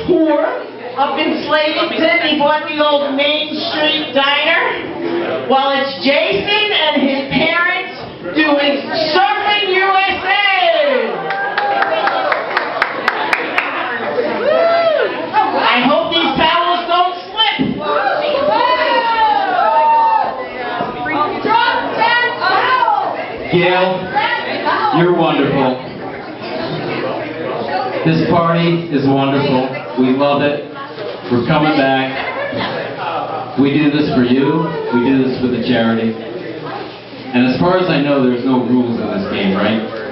tour up in Slatington. He bought the old Main Street Diner. Well, it's Jason and his parents doing Surfing USA. I hope these towels don't slip. Gail, you're wonderful. This party is wonderful. We love it. We're coming back. We do this for you. We do this for the charity. And as far as I know, there's no rules in this game, right?